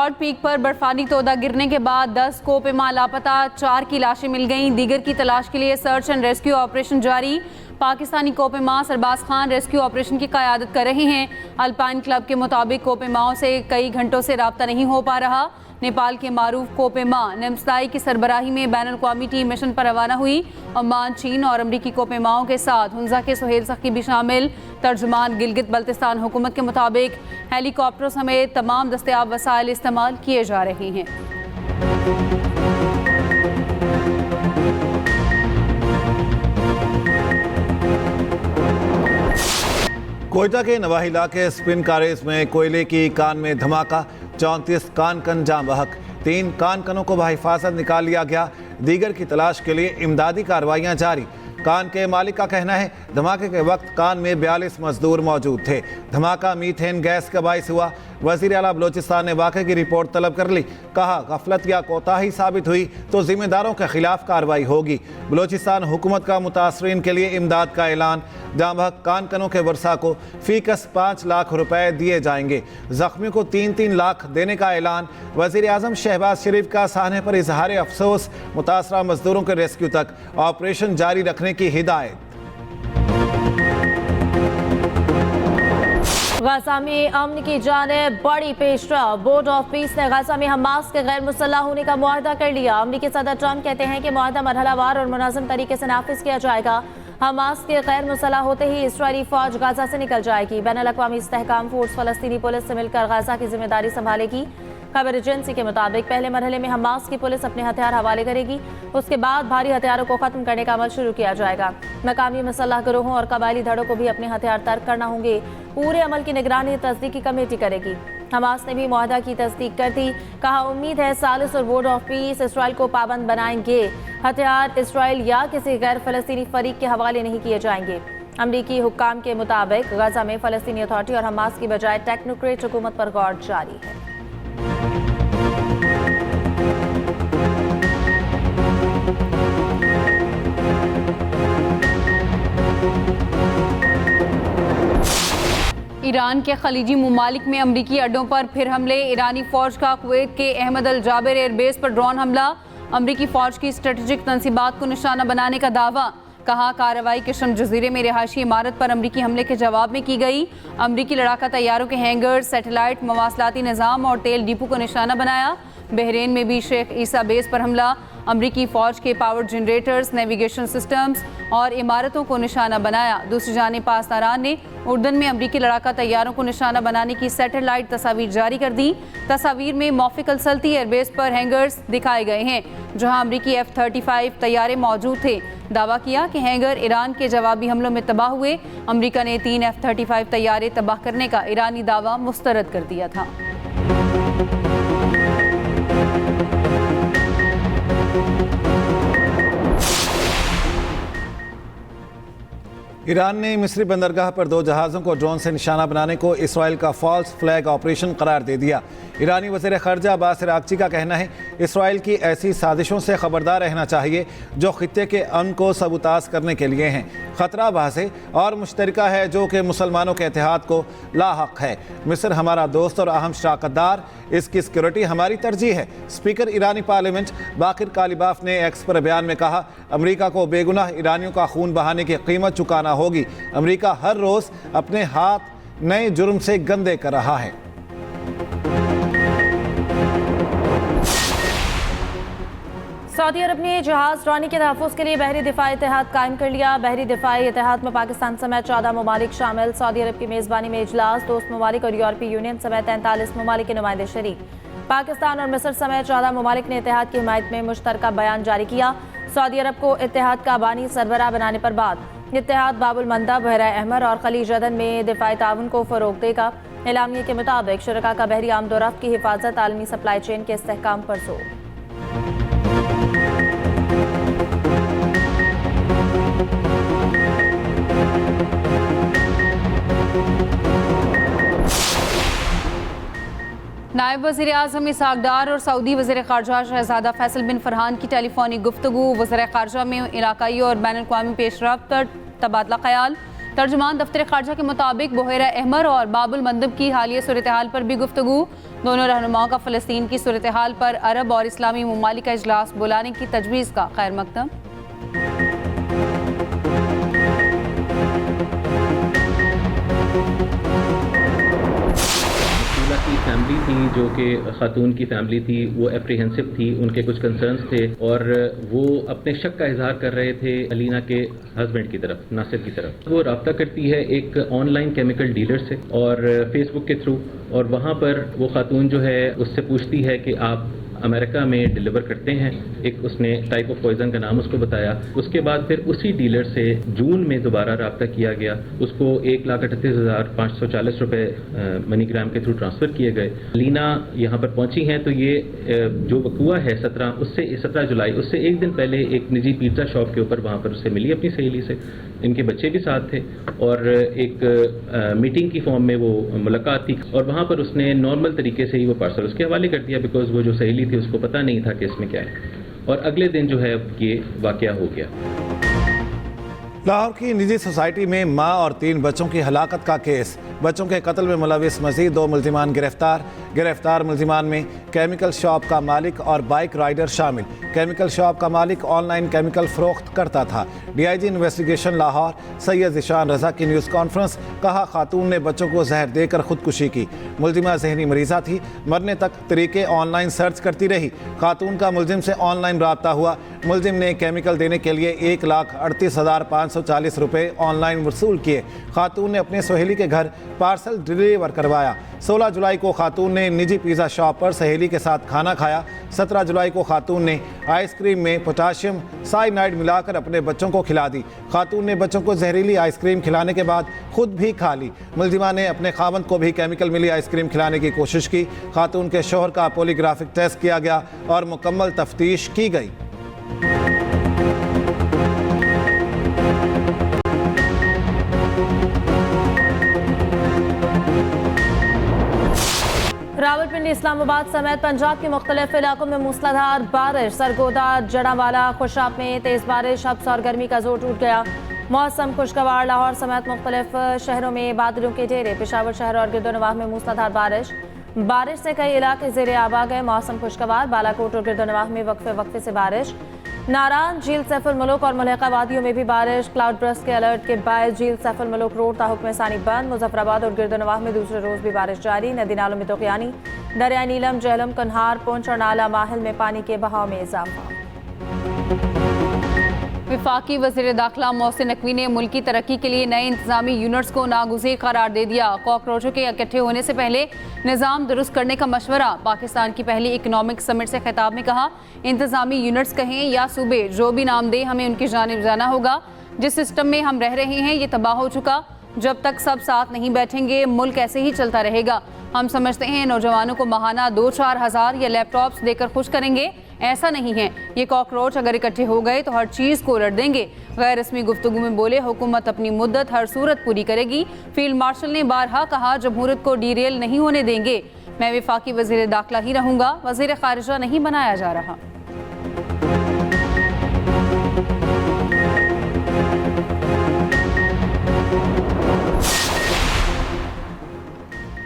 Record peak पर बर्फानी तोदा गिरने के बाद 10 कोपेमा लापता, 4 की लाशें मिल गईं। दीगर की तलाश के लिए सर्च एंड रेस्क्यू ऑपरेशन जारी। पाकिस्तानी कोपेमा सरबाज खान रेस्क्यू ऑपरेशन की क़यादत कर रहे हैं। अल्पाइन क्लब के मुताबिक कोपेमाओं से कई घंटों से राब्ता नहीं हो पा रहा। नेपाल के मारूफ कोपेमा नेम्स्ताई की सरबराही में बैन अल-अक़वामी टीम मिशन पर रवाना हुई। ओमान, चीन और अमरीकी कोपेमाओं के साथ हुंजा के सुहेल सखी भी शामिल। तर्जुमान गिलगित बल्तिस्तान हुकूमत के मुताबिक हेलीकॉप्टरों समेत तमाम दस्तयाब वसाइल इस्तेमाल किए जा रहे हैं। कोयटा के नवाही इलाके स्पिन कारेज में कोयले की कान में धमाका, 34 कान कन जाम बहक, 3 कान कनों को बहिफाजत निकाल लिया गया। दीगर की तलाश के लिए इमदादी कार्रवाइयां जारी। कान के मालिक का कहना है धमाके के वक्त कान में 42 मजदूर मौजूद थे। धमाका मीथेन गैस का बाइस हुआ। वज़ीर आला बलोचिस्तान ने वाक़े की रिपोर्ट तलब कर ली। कहा गफलत या कोताही साबित हुई तो जिम्मेदारों के खिलाफ कार्रवाई होगी। बलोचिस्तान हुकूमत का मुतासरीन के लिए इमदाद का ऐलान। जामबहक कान कनों के वर्षा को फीकस 5 लाख रुपए दिए जाएंगे। जख्मियों को 3-3 लाख देने का ऐलान। वज़ीर आज़म शहबाज शरीफ का साहने पर इजहार अफसोस। मुतासरा मजदूरों के रेस्क्यू तक ऑपरेशन जारी रखने की हिदायत। गाजा में अमन की जानिब बड़ी पेशरफ। बोर्ड ऑफ पीस ने गाजा में हमास के गैर मुसल्लह होने का मुआहदा कर लिया। अमरीकी सदर ट्रंप कहते हैं कि मुआहदा मरहलावार और मुनाज़िम तरीके से नाफिज किया जाएगा। हमास के गैर मुसल्लह होते ही इसराइली फौज गाजा से निकल जाएगी। बैन अल-अक़वामी इस्तेहकाम फोर्स फ़लस्तीनी पुलिस से मिलकर गाजा की जिम्मेदारी संभालेगी। खबर एजेंसी के मुताबिक पहले मरहले में हमास की पुलिस अपने हथियार हवाले करेगी। उसके बाद भारी हथियारों को खत्म करने का अमल शुरू किया जाएगा। मकामी मुसल्लह गिरोहों और कबायली धड़ों को भी अपने हथियार तर्क करना होंगे। पूरे अमल की निगरानी तस्दीकी कमेटी करेगी। हमास ने भी मुआहदा की तस्दीक कर दी। कहा उम्मीद है सालिस और बोर्ड ऑफ पीस इसराइल को पाबंद बनाएंगे। हथियार इसराइल या किसी गैर फ़लस्तीनी फरीक के हवाले नहीं किए जाएंगे। अमरीकी हुक्काम के मुताबिक गाजा में फ़लस्तीनी अथॉरिटी और हमास की बजाय टेक्नोक्रेट हुकूमत पर गौर जारी है। ईरान के खलीजी ममालिक में अमरीकी अड्डों पर फिर हमले। ईरानी फौज का कुवैत के अहमद अल जाबिर एयरबेस पर ड्रोन हमला। अमरीकी फौज की स्ट्रेटेजिक तंसीबात को निशाना बनाने का दावा। कहा कार्रवाई किशम जजीरे में रिहायशी इमारत पर अमरीकी हमले के जवाब में की गई। अमरीकी लड़ाका तैयारों के हैंगर्स, सैटेलाइट, मवासलाती निज़ाम और तेल डिपो को निशाना बनाया। बहरीन में भी शेख ईसा बेस पर हमला। अमरीकी फ़ौज के पावर जनरेटर्स, नेविगेशन सिस्टम्स और इमारतों को निशाना बनाया। दूसरी जानिब पासदारान ने उर्दन में अमरीकी लड़ाका तैयारों को निशाना बनाने की सैटेलाइट तस्वीर जारी कर दी। तस्वीर में मौफिक सल्ती एयरबेस पर हैंगर्स दिखाए गए हैं जहां अमरीकी F-35 तैयारे मौजूद थे। दावा किया कि हैंगर ईरान के जवाबी हमलों में तबाह हुए। अमरीका ने 3 F-35 तैयारे तबाह करने का ईरानी दावा मुस्तरद कर दिया था। ईरान ने मिस्री बंदरगाह पर 2 जहाज़ों को ड्रोन से निशाना बनाने को इसराइल का फॉल्स फ्लैग ऑपरेशन करार दे दिया। ईरानी वज़ीर ख़ारजा अब्बास अराग़ची का कहना है इसराइल की ऐसी साजिशों से ख़बरदार रहना चाहिए जो ख़ित्ते के अमन को सबूताज़ करने के लिए हैं। ख़तरा वाज़ेह और मुश्तरका है जो कि मुसलमानों के इत्तेहाद को लाहक है। मिस्र हमारा दोस्त और अहम शराकतदार, इसकी सिक्योरिटी हमारी तरजीह है। स्पीकर ईरानी पार्लियामेंट बाकिर कालिबाफ ने एक्स पर बयान में कहा अमरीका को बेगुनाह ईरानियों का खून बहाने की कीमत चुकाना होगी। अमरीका हर रोज़ अपने हाथ नए जुर्म से गंदे कर रहा है। सऊदी अरब ने जहाज रानी के तहफ़्फ़ुज़ के लिए बहरी दिफाई इत्तेहाद कायम कर लिया। बहरी दिफाई इत्तेहाद में पाकिस्तान समेत 14 ममालिक शामिल। सऊदी अरब की मेज़बानी में इजलास, दोस्त ममालिक और यूरोपीय यूनियन समेत 43 ममालिक के नुमाइंदे शरीक। पाकिस्तान और मिस्र समेत 14 ममालिक ने इत्तेहाद की हिमायत में मुश्तरका बयान जारी किया। सऊदी अरब को इत्तेहाद का बानी सरबराह बनाने पर बाद इत्तेहाद बाबुल मंदब, बहरा अहमर और खलीज अदन में दिफाई ताउन को फ़रोग़ देगा। एलामिया के मुताबिक शुरका का बहरी आमदोरफ्त की हिफाजत, आलमी सप्लाई चेन के इस्तेहकाम पर जोर। नायब वज़ीर आज़म इसहाक़ डार और सऊदी वज़ीर ख़ारजा शहज़ादा फैसल बिन फरहान की टेलीफोनिक गुफ्तगू। वज़ीर ख़ारजा में इलाक़ाई और बैन अल-अक़वामी पेशरफ्त पर तबादला ख़याल। तर्जुमान दफ्तर खारजा के मुताबिक बुहेरा अहमर और बाबुल मंदब की हालिया सूरत हाल पर भी गुफ्तगू। दोनों रहनुमाओं का फ़लस्तीन की सूरत हाल पर अरब और इस्लामी ममालिक का इजलास बुलाने की तजवीज़ का खैर मकदम। की फैमिली थी, जो कि खातून की फैमिली थी, वो एप्रीहेंसिव थी, उनके कुछ कंसर्न्स थे और वो अपने शक का इजहार कर रहे थे अलीना के हस्बैंड की तरफ, नासिर की तरफ। वो रब्ता करती है एक ऑनलाइन केमिकल डीलर से और फेसबुक के थ्रू, और वहाँ पर वो खातून जो है उससे पूछती है कि आप अमेरिका में डिलीवर करते हैं। एक उसने टाइप ऑफ पॉइजन का नाम उसको बताया। उसके बाद फिर उसी डीलर से जून में दोबारा रब्ता किया गया। उसको 1,38,540 रुपये मनीग्राम के थ्रू ट्रांसफ़र किए गए। लीना यहाँ पर पहुँची हैं तो ये जो वकूआ है 17 जुलाई, उससे एक दिन पहले एक निजी पिज़्ज़ा शॉप के ऊपर वहाँ पर उससे मिली अपनी सहेली से। इनके बच्चे भी साथ थे और एक मीटिंग की फॉर्म में वो मुलाकात थी और वहाँ पर उसने नॉर्मल तरीके से ही वो पार्सल उसके हवाले कर दिया, बिकॉज वो जो सहेली थी उसको पता नहीं था कि इसमें क्या है। और अगले दिन जो है ये वाकया हो गया। लाहौर की निजी सोसाइटी में मां और 3 बच्चों की हलाकत का केस। बच्चों के कत्ल में मुलविस मजीद 2 मुल्जिमान गिरफ्तार मुल्जिमान में केमिकल शॉप का मालिक और बाइक राइडर शामिल। केमिकल शॉप का मालिक ऑनलाइन केमिकल फरोख्त करता था। DIG इन्वेस्टिगेशन लाहौर सैयद ज़ीशान रज़ा की न्यूज़ कॉन्फ्रेंस। कहा खातून ने बच्चों को जहर देकर खुदकुशी की। मुल्जिमा जहनी मरीज़ा थी, मरने तक तरीके ऑनलाइन सर्च करती रही। खातून का मुल्जिम से ऑनलाइन रब्ता हुआ। मुल्जिम ने केमिकल देने के लिए 1,38,540 रुपये ऑनलाइन वसूल किए। खातून ने अपने सहेली के घर पार्सल डिलीवर करवाया। 16 जुलाई को खातून ने निजी पिज़्ज़ा शॉप पर सहेली के साथ खाना खाया। 17 जुलाई को खातून ने आइसक्रीम में पोटाशियम साइनाइड मिलाकर अपने बच्चों को खिला दी। खातून ने बच्चों को जहरीली आइसक्रीम खिलाने के बाद खुद भी खा ली। मुल्जिमा ने अपने खावंद को भी केमिकल मिली आइसक्रीम खिलाने की कोशिश की। खातून के शोहर का पॉलीग्राफिक टेस्ट किया गया और मुकम्मल तफ्तीश की गई। रावलपिंडी, इस्लामाबाद समेत पंजाब के मुख्तलिफ इलाकों में मूसलाधार बारिश। सरगोदा, जड़ावाला, खुशाब में तेज़ बारिश, हब्स और गर्मी का जोर टूट गया। मौसम खुशगवार। लाहौर समेत मुख्तलिफ शहरों में बादलों के ढेरे। पेशावर शहर और गिरदोनवाह में मूसलाधार बारिश से कई इलाके ज़ेरे आब आ गए। मौसम खुशगवार। बालाकोट और गिरदोनवाह में वक्फे से बारिश। नारान, झील सैफुल मलुक और मलहका वादियों में भी बारिश। क्लाउड बर्स्ट के अलर्ट के बाद झील सैफुल मलुक रोड ताहुक्म सानी बंद। मुजफ्फराबाद और गिरदोनवाह में दूसरे रोज भी बारिश जारी। नदी नालों में तोक़यानी। दरिया नीलम, जहलम, कन्हार, पुंछ और नाला माहिल में पानी के बहाव में इजाफा। वफाकी वज़ीर दाखिला मोहसिन नकवी ने मुल्की तरक्की के लिए नए इंतजामी यूनिट्स को नागुज़ीर करार दे दिया। कॉकरोचों के इकट्ठे होने से पहले निज़ाम दुरुस्त करने का मशवरा। पाकिस्तान की पहली इकनॉमिक समिट से खिताब में कहा, इंतजामी यूनिट्स कहें या सूबे, जो भी नाम दे हमें उनकी जानिब जाना होगा। जिस सिस्टम में हम रह रहे हैं ये तबाह हो चुका। जब तक सब साथ नहीं बैठेंगे मुल्क ऐसे ही चलता रहेगा। हम समझते हैं नौजवानों को माहाना 2-4 हज़ार या लैपटॉप्स देकर खुश करेंगे, ऐसा नहीं है। ये कॉकरोच अगर इकट्ठे हो गए तो हर चीज़ को उलट देंगे। गैर रस्मी गुफ्तगू में बोले, हुकूमत अपनी मुद्दत हर सूरत पूरी करेगी। फील्ड मार्शल ने बारहा कहा, जमहूरियत को डीरेल नहीं होने देंगे। मैं वफाकी वज़ीर दाखिला ही रहूँगा, वज़ीर खारिजा नहीं बनाया जा रहा।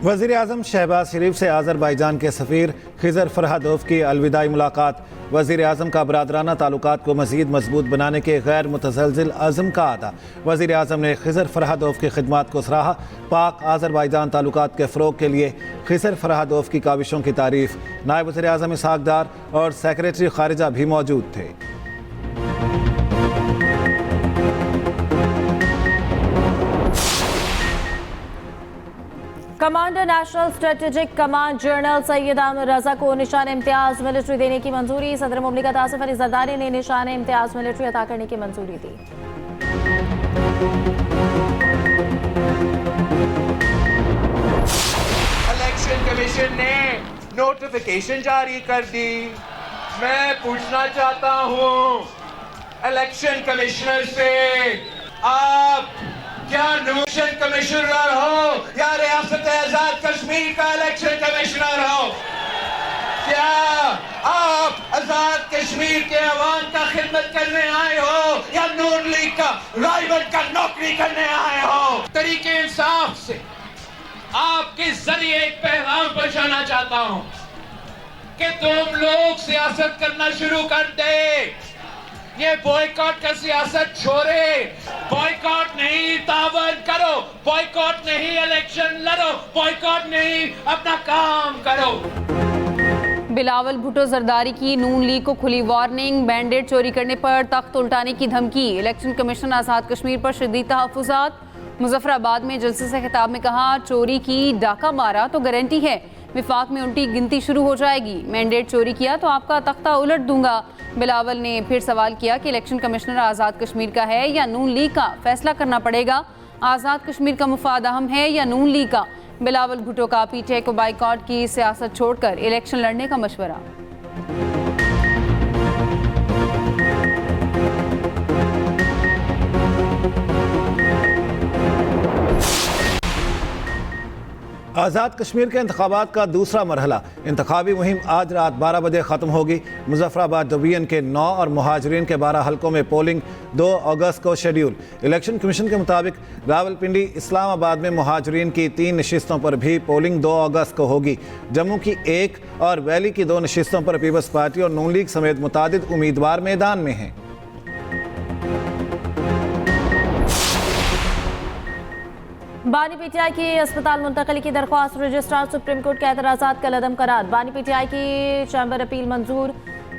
वज़ीर आज़म शहबाज शरीफ से आज़रबाईजान के सफ़ीर खिज़र फरहादोव की अलविदाई मुलाकात। वज़ीर आज़म का बरादराना ताल्लुकात को मज़ीद मजबूत बनाने के गैर मुतज़लज़िल अज़्म का अदा। वज़ीर आज़म ने खिज़र फरहादोव की खिदमात को सराहा। पाक आज़रबाईजान ताल्लुकात के फ़रोग़ के लिए खिज़र फरहादोव की काविशों की तारीफ़। नायब वज़ीर आज़म इसहाक़ डार और सेक्रेटरी खारिजा भी मौजूद थे। Commander national strategic command general Syed Aamir Raza को निशान इम्तियाज मिलिट्री देने की मंजूरी। सदर मुमलिकत आसिफ अली जरदारी ने निशान इम्तियाज मिलिट्री अता करने की मंजूरी दी। इलेक्शन कमीशन ने नोटिफिकेशन जारी कर दी। मैं पूछना चाहता हूं इलेक्शन कमिश्नर से, आप क्या इलेक्शन कमिश्नर हो या रियासत आजाद कश्मीर का इलेक्शन कमिश्नर हो? क्या आप आजाद कश्मीर के अवाम का खिदमत करने आए हो या नून लीग का राइवल का नौकरी करने आए हो? तहरीक इंसाफ से आपके जरिए एक पैगाम पहुंचाना चाहता हूं कि तुम लोग सियासत करना शुरू कर दे। ये बॉयकॉट का सियासत छोड़े। बॉयकॉट नहीं, तावन करो। बॉयकॉट नहीं, इलेक्शन लड़ो। बॉयकॉट नहीं, अपना काम करो। बिलावल भुट्टो जरदारी की नून लीग को खुली वार्निंग। मैंडेट चोरी करने पर तख्त उल्टाने की धमकी। इलेक्शन कमीशन आज़ाद कश्मीर पर शदीद तहफ़्फ़ुज़ात। मुजफ्फराबाद में जलसे से खिताब में कहा, चोरी की डाका मारा तो गारंटी है विफाक में उल्टी गिनती शुरू हो जाएगी। मैंडेट चोरी किया तो आपका तख्ता उलट दूंगा। बिलावल ने फिर सवाल किया कि इलेक्शन कमिश्नर आज़ाद कश्मीर का है या नून लीग का, फैसला करना पड़ेगा। आज़ाद कश्मीर का मुफाद अहम है या नून लीग का। बिलावल भुट्टो का पीटीआई को बाइकआउट की सियासत छोड़कर इलेक्शन लड़ने का मशवरा। आज़ाद कश्मीर के इंतखाबात का दूसरा मरहला इंतखाबी मुहिम आज रात 12 बजे ख़त्म होगी। मुजफ्फराबाद डिवीजन के 9 और मुहाजिरीन के 12 हलकों में पोलिंग 2 अगस्त को शेड्यूल। इलेक्शन कमीशन के मुताबिक रावलपिंडी इस्लामाबाद में मुहाजिरीन की 3 नशिस्तों पर भी पोलिंग 2 अगस्त को होगी। जम्मू की 1 और वैली की 2 नशिस्तों पर पीपल्स पार्टी और नून लीग समेत मुतादिद उम्मीदवार मैदान में हैं। बानी पीटीआई की अस्पताल मुंतकली की दरख्वास्त रजिस्ट्रार सुप्रीम कोर्ट के एतराज़ात का लदम करार। बानी पीटीआई की चैम्बर अपील मंजूर।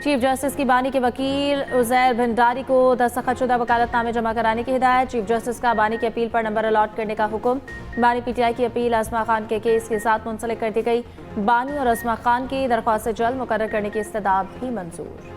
चीफ जस्टिस की बानी के वकील उजैर भंडारी को दस्तखतशुदा वकालतनामे जमा कराने की हिदायत। चीफ जस्टिस का बानी की अपील पर नंबर अलॉट करने का हुक्म। बानी पीटीआई की अपील असमा खान के केस के साथ मुंसलिक कर दी गई। बानी और असमा खान की दरख्वास्त जल्द मुकर्रर करने की इस्तदाद भी मंजूर।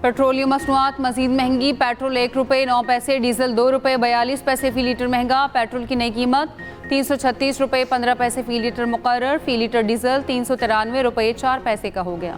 पेट्रोलियम मसनूआत मजीद महंगी। पेट्रोल 1 रुपये 9 पैसे, डीजल 2 रुपये 42 पैसे फी लीटर महंगा। पेट्रोल की नई कीमत 336 रुपये 15 पैसे फी लीटर मुकर्रर। फी लीटर डीजल 393 रुपये 4 पैसे का हो गया।